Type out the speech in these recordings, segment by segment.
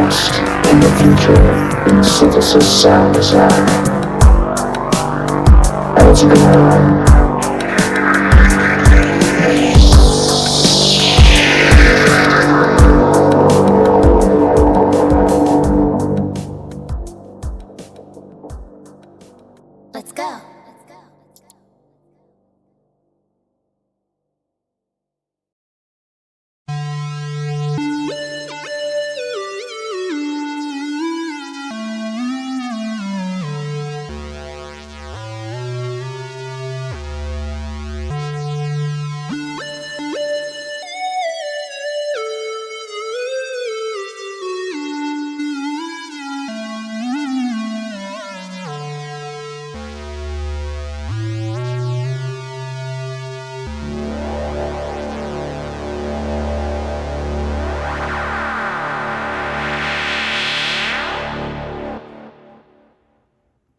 past and the future in synthesis sound design. Let's go. Let's go.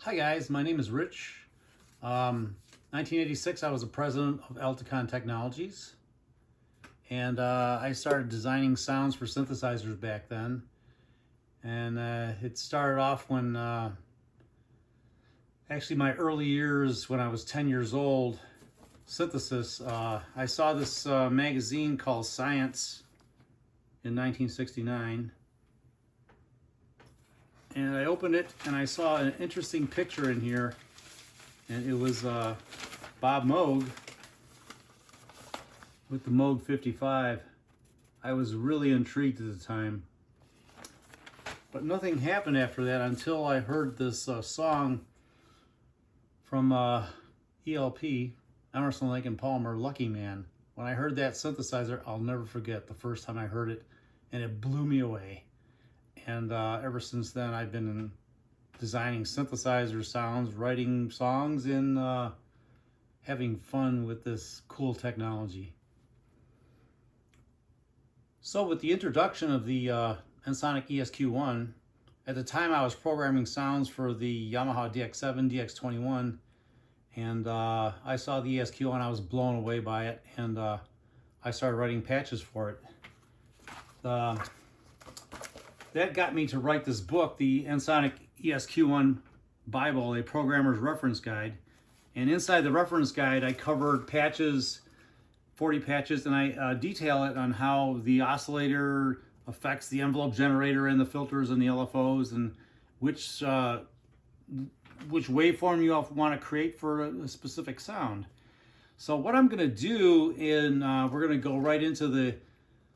Hi guys, my name is Rich. 1986 I was the president of Alticon Technologies, and I started designing sounds for synthesizers back then. And it started off when actually my early years, when I was 10 years old. Synthesis, I saw this magazine called Science in 1969. And I opened it and I saw an interesting picture in here, and it was Bob Moog with the Moog 55. I was really intrigued at the time, but nothing happened after that until I heard this song from ELP, Emerson, Lake and Palmer, Lucky Man. When I heard that synthesizer, I'll never forget the first time I heard it, and it blew me away. And ever since then, I've been designing synthesizer sounds, writing songs, and having fun with this cool technology. So with the introduction of the Ensoniq ESQ1, at the time I was programming sounds for the Yamaha DX7, DX21, and I saw the ESQ and I was blown away by it, and I started writing patches for it. That got me to write this book, the Ensoniq ESQ1 Bible, a programmer's reference guide. And inside the reference guide, I covered patches, 40 patches, and I detail it on how the oscillator affects the envelope generator and the filters and the LFOs, and which waveform you want to create for a specific sound. So what I'm going to do, we're going to go right into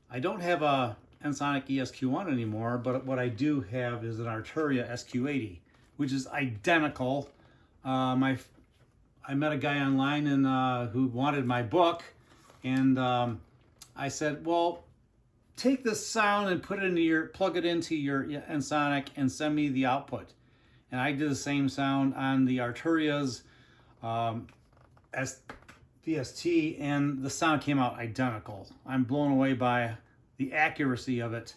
I don't have a Ensoniq ESQ1 anymore, but what I do have is an Arturia SQ80, which is identical. I met a guy online who wanted my book, and I said, well, take this sound and plug it into your Ensoniq and send me the output. And I did the same sound on the Arturia's VST, and the sound came out identical. I'm blown away by the accuracy of it.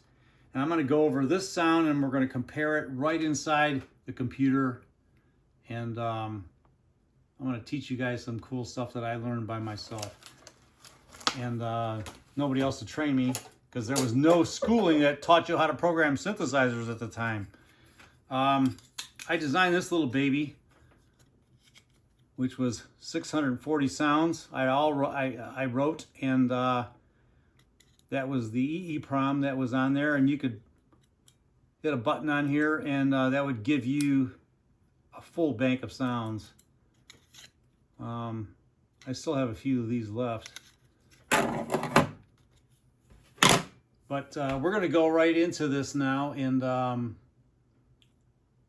And I'm going to go over this sound, and we're going to compare it right inside the computer. And I'm going to teach you guys some cool stuff that I learned by myself. And nobody else to train me, because there was no schooling that taught you how to program synthesizers at the time. I designed this little baby, which was 640 sounds. I wrote, and that was the EEPROM that was on there, and you could hit a button on here, and that would give you a full bank of sounds. I still have a few of these left. But we're going to go right into this now and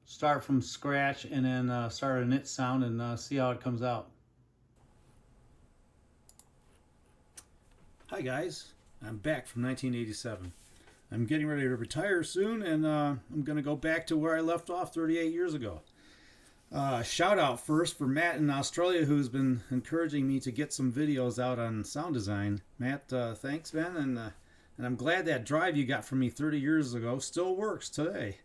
start from scratch, and then start a knit sound and see how it comes out. Hi guys. I'm back from 1987. I'm getting ready to retire soon, and I'm going to go back to where I left off 38 years ago. Shout out first for Matt in Australia, who's been encouraging me to get some videos out on sound design. Matt, thanks, man, and I'm glad that drive you got from me 30 years ago still works today.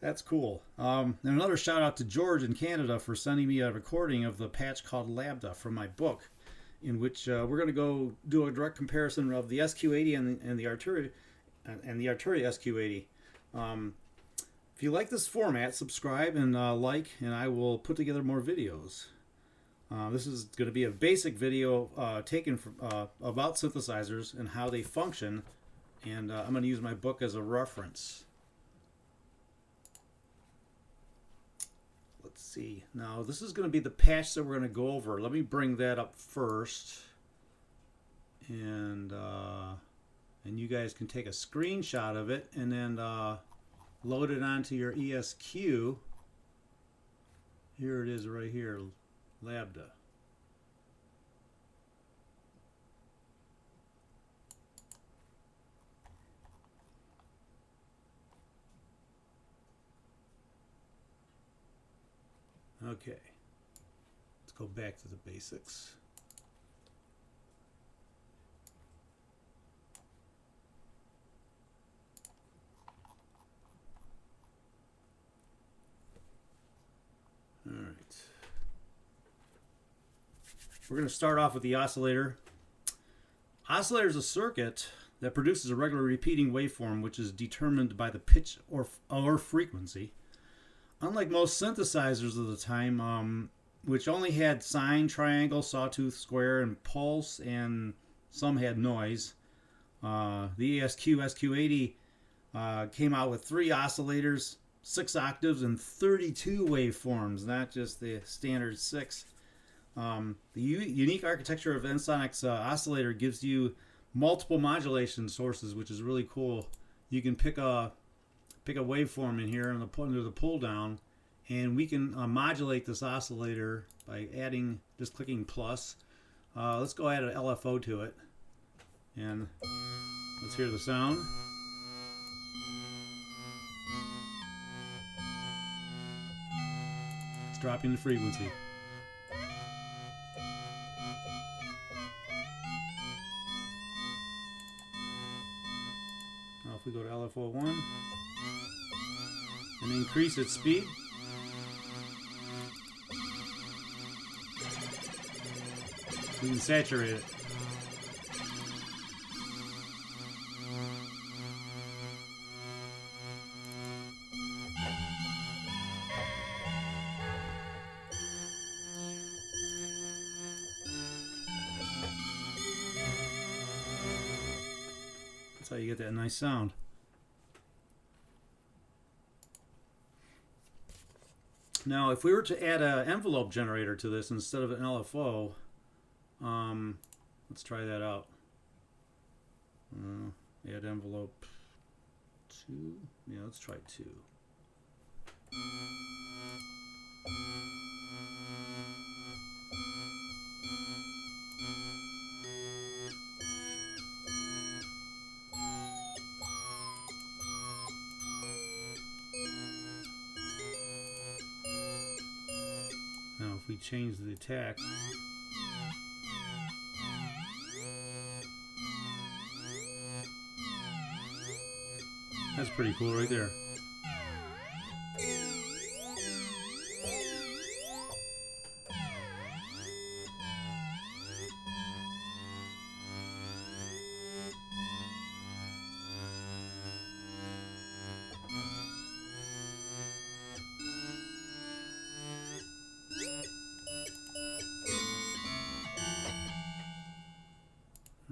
That's cool. And another shout out to George in Canada for sending me a recording of the patch called Lambda from my book, in which we're going to go do a direct comparison of the SQ80 and the Arturia SQ80. If you like this format, subscribe and like, and I will put together more videos. This is going to be a basic video taken from, about synthesizers and how they function, and I'm going to use my book as a reference. Let's see. Now, this is going to be the patch that we're going to go over. Let me bring that up first, and you guys can take a screenshot of it and then load it onto your ESQ. Here it is right here, Lambda. Okay, let's go back to the basics. All right. We're going to start off with the oscillator. Oscillator is a circuit that produces a regular repeating waveform which is determined by the pitch or frequency. Unlike most synthesizers of the time, which only had sine, triangle, sawtooth, square, and pulse, and some had noise, the SQ80 came out with 3 oscillators, 6 octaves, and 32 waveforms, not just the standard 6. The unique architecture of Ensoniq's oscillator gives you multiple modulation sources, which is really cool. You can pick a waveform in here under the pull down, and we can modulate this oscillator by just clicking plus. Let's go add an LFO to it, and let's hear the sound. It's dropping the frequency. Now if we go to LFO1 and increase its speed, we can saturate it. That's how you get that nice sound. Now, if we were to add an envelope generator to this instead of an LFO, let's try that out. Add envelope 2. Yeah, let's try 2. Now, if we change the attack, that's pretty cool right there.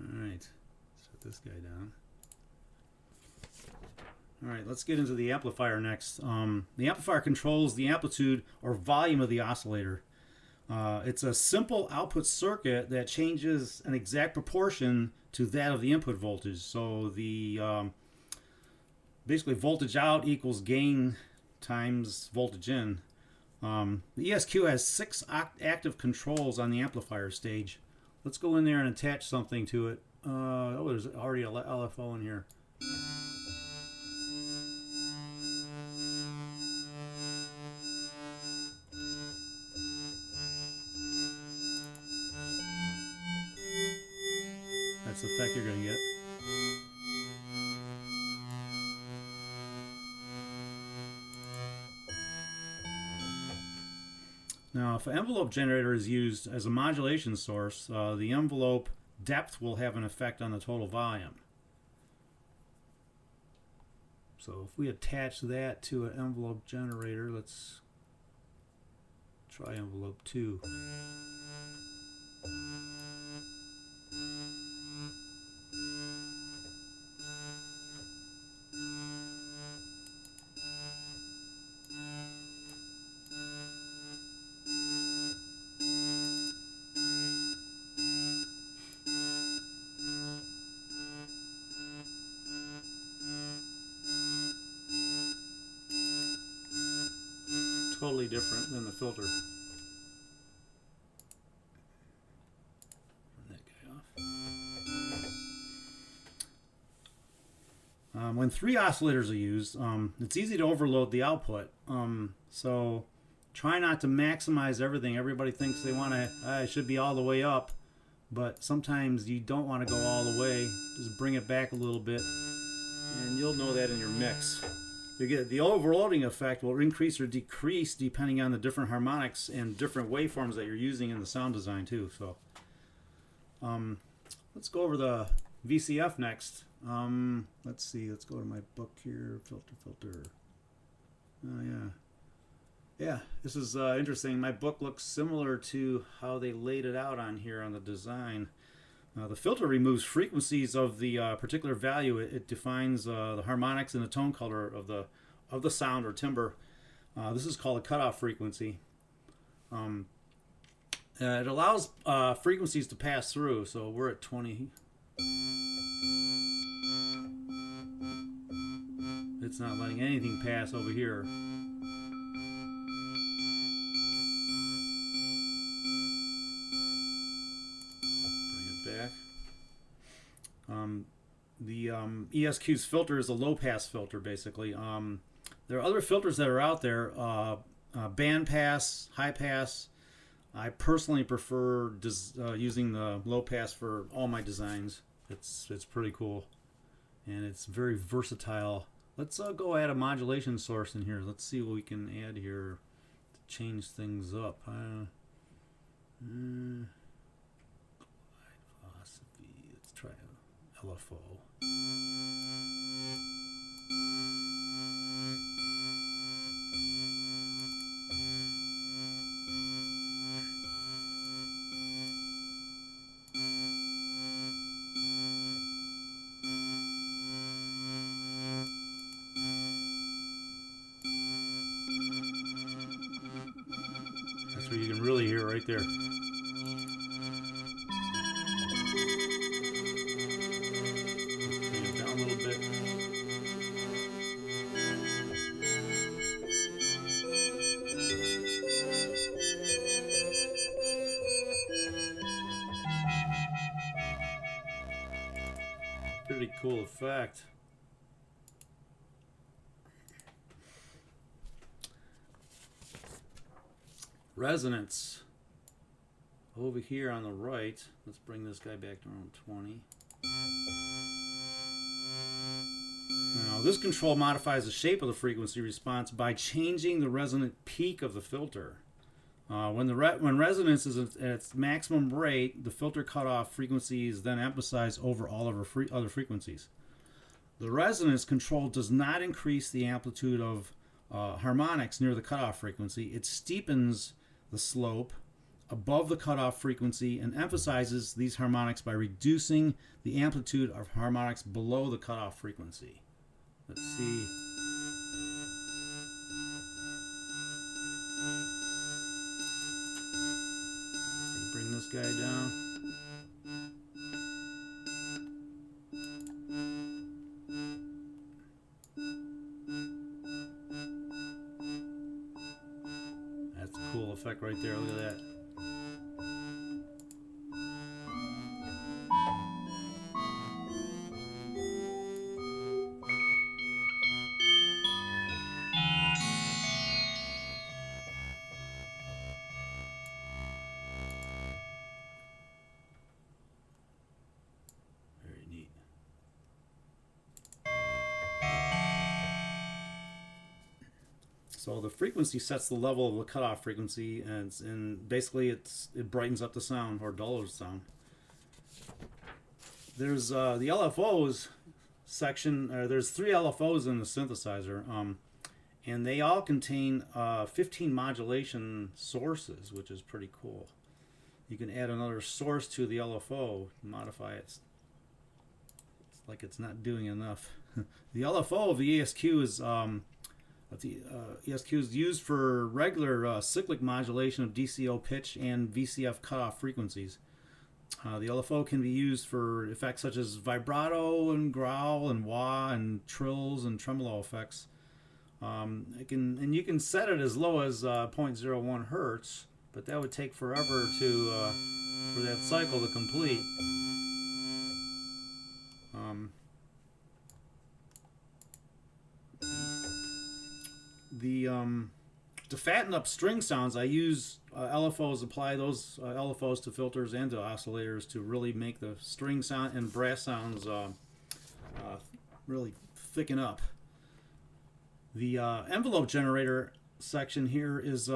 Alright, set this guy down. Alright, let's get into the amplifier next. The amplifier controls the amplitude or volume of the oscillator. It's a simple output circuit that changes an exact proportion to that of the input voltage. So the basically voltage out equals gain times voltage in. The ESQ has 6 active controls on the amplifier stage. Let's go in there and attach something to it. Oh, there's already a LFO in here. That's the effect you're going to get. Now, if an envelope generator is used as a modulation source, the envelope depth will have an effect on the total volume. So if we attach that to an envelope generator, let's try envelope 2. Totally different than the filter. Turn that guy off. When 3 oscillators are used, it's easy to overload the output. So try not to maximize everything. Everybody thinks they want to, it should be all the way up, but sometimes you don't want to go all the way. Just bring it back a little bit, and you'll know that in your mix. You get the overloading effect will increase or decrease depending on the different harmonics and different waveforms that you're using in the sound design too. So let's go over the VCF next. Let's see, let's go to my book here. Filter. Oh yeah, this is interesting. My book looks similar to how they laid it out on here on the design. The filter removes frequencies of the particular value. It defines the harmonics and the tone color of the sound or timbre. This is called a cutoff frequency. It allows frequencies to pass through. So we're at 20. It's not letting anything pass over here. Back. The ESQ's filter is a low-pass filter, basically. There are other filters that are out there, band pass, high pass. I personally prefer using the low pass for all my designs. It's pretty cool, and it's very versatile. Let's go add a modulation source in here. Let's see what we can add here to change things up. Let's try a LFO. That's where you can really hear right there. Pretty cool effect. Resonance over here on the right. Let's bring this guy back to around 20. Now this control modifies the shape of the frequency response by changing the resonant peak of the filter. When resonance is at its maximum rate, the filter cutoff frequency is then emphasized over all of our other frequencies. The resonance control does not increase the amplitude of harmonics near the cutoff frequency. It steepens the slope above the cutoff frequency and emphasizes these harmonics by reducing the amplitude of harmonics below the cutoff frequency. Let's see. Bring this guy down. That's a cool effect right there. Look at that. Very neat. So the frequency sets the level of the cutoff frequency, and basically it brightens up the sound or dulls the sound. There's the LFOs section, there's 3 LFOs in the synthesizer, and they all contain 15 modulation sources, which is pretty cool. You can add another source to the LFO, modify it. It's like it's not doing enough. The LFO of the ESQ is used for regular cyclic modulation of DCO pitch and VCF cutoff frequencies. The LFO can be used for effects such as vibrato and growl and wah and trills and tremolo effects. You can set it as low as 0.01 hertz, but that would take forever for that cycle to complete. To fatten up string sounds, I use LFOs, apply those LFOs to filters and to oscillators to really make the string sound and brass sounds really thicken up. The envelope generator section here is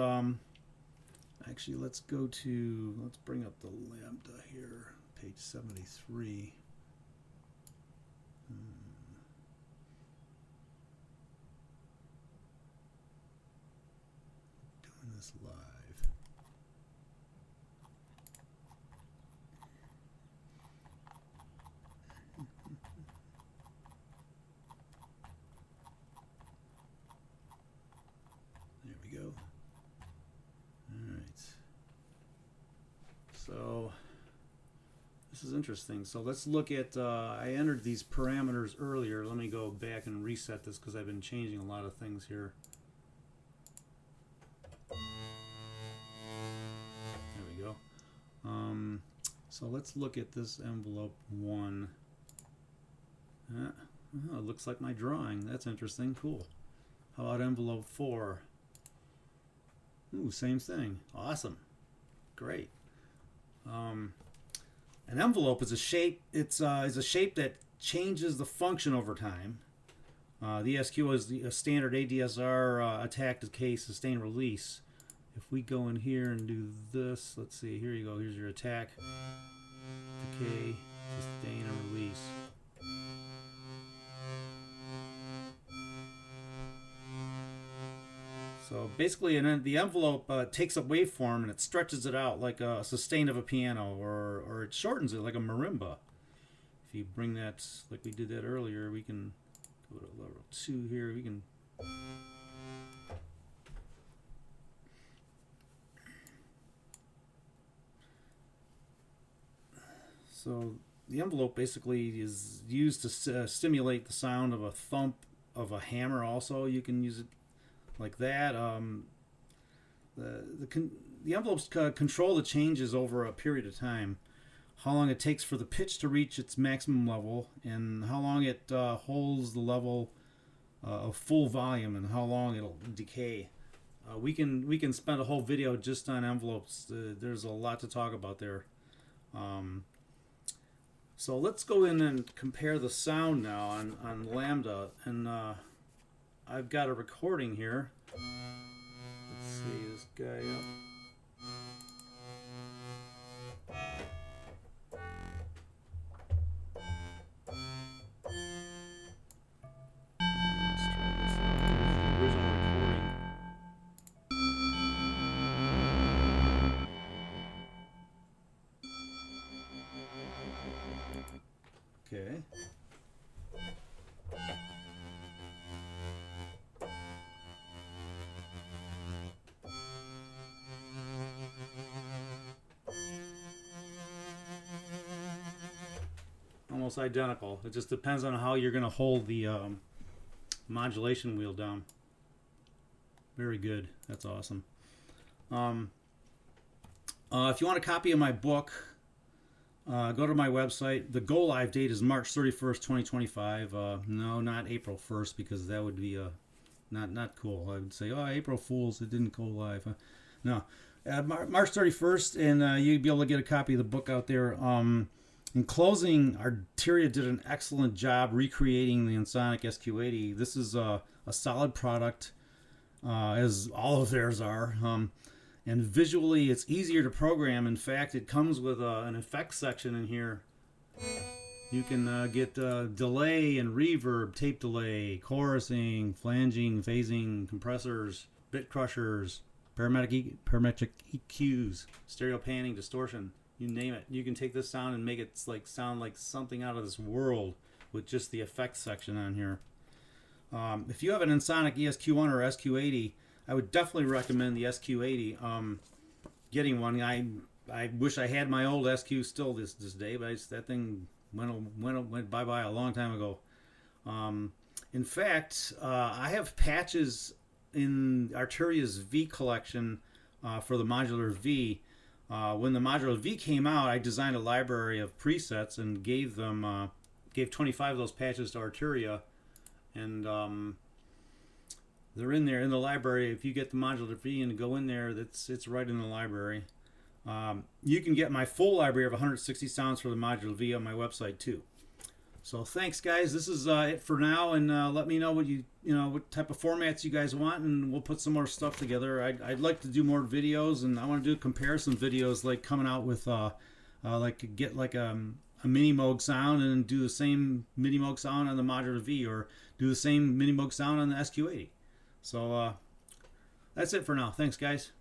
actually, let's bring up the lambda here, page 73. Doing this live. There we go. All right. So this is interesting. So let's look at, I entered these parameters earlier. Let me go back and reset this because I've been changing a lot of things here. There we go. So let's look at this envelope 1. Oh, it looks like my drawing. That's interesting. Cool. How about envelope 4? Ooh, same thing. Awesome. Great. An envelope is a shape. It's is a shape that changes the function over time. The SQ is the standard ADSR attack, decay, sustain, release. If we go in here and do this, let's see. Here you go. Here's your attack, decay, sustain, and release. So basically, the envelope takes a waveform and it stretches it out like a sustain of a piano, or it shortens it like a marimba. If you bring that, like we did that earlier, we can go to level 2 here. We can. So the envelope basically is used to stimulate the sound of a thump of a hammer. Also, you can use it like that. The envelopes control the changes over a period of time. How long it takes for the pitch to reach its maximum level, and how long it holds the level of full volume, and how long it'll decay. We can spend a whole video just on envelopes. There's a lot to talk about there. So let's go in and compare the sound now on Lambda, and I've got a recording here. Let's see this guy up. Let's try this out. Here's the original recording. Okay. Almost identical. It just depends on how you're going to hold the modulation wheel down. Very good. That's awesome. If you want a copy of my book, go to my website. The go live date is March 31st, 2025. No, not April 1st, because that would be not cool. I would say, oh, April Fools, it didn't go live. No, March 31st, and you'd be able to get a copy of the book out there. In closing, Arturia did an excellent job recreating the Ensoniq SQ80. This is a solid product, as all of theirs are. And visually, it's easier to program. In fact, it comes with an effects section in here. You can get delay and reverb, tape delay, chorusing, flanging, phasing, compressors, bit crushers, parametric EQs, stereo panning, distortion, you name it. You can take this sound and make it sound like something out of this world with just the effects section on here. If you have an Ensoniq ESQ1 or SQ80, I would definitely recommend the SQ80. Getting one. I wish I had my old SQ still this day, but that thing went bye-bye a long time ago. In fact, I have patches in Arturia's V collection for the Modular V. When the Modular V came out, I designed a library of presets and gave 25 of those patches to Arturia, and they're in there in the library. If you get the Modular V and go in there, it's right in the library. You can get my full library of 160 sounds for the Modular V on my website too. So thanks, guys. This is it for now, and let me know what what type of formats you guys want, and we'll put some more stuff together. I'd like to do more videos, and I want to do comparison videos, like coming out with get a mini Moog sound and do the same mini Moog sound on the Modular V, or do the same mini Moog sound on the SQ80. So that's it for now. Thanks, guys.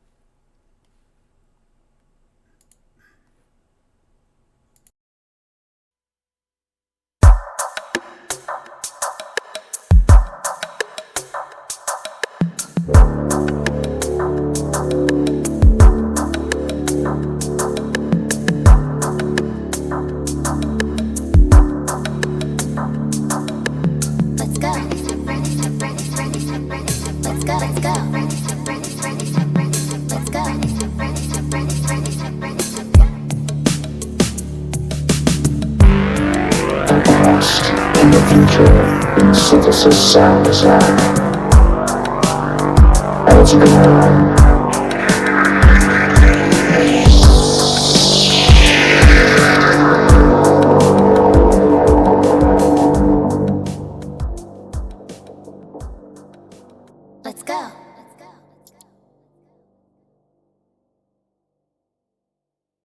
In the future, synthesis sound design. Ultimate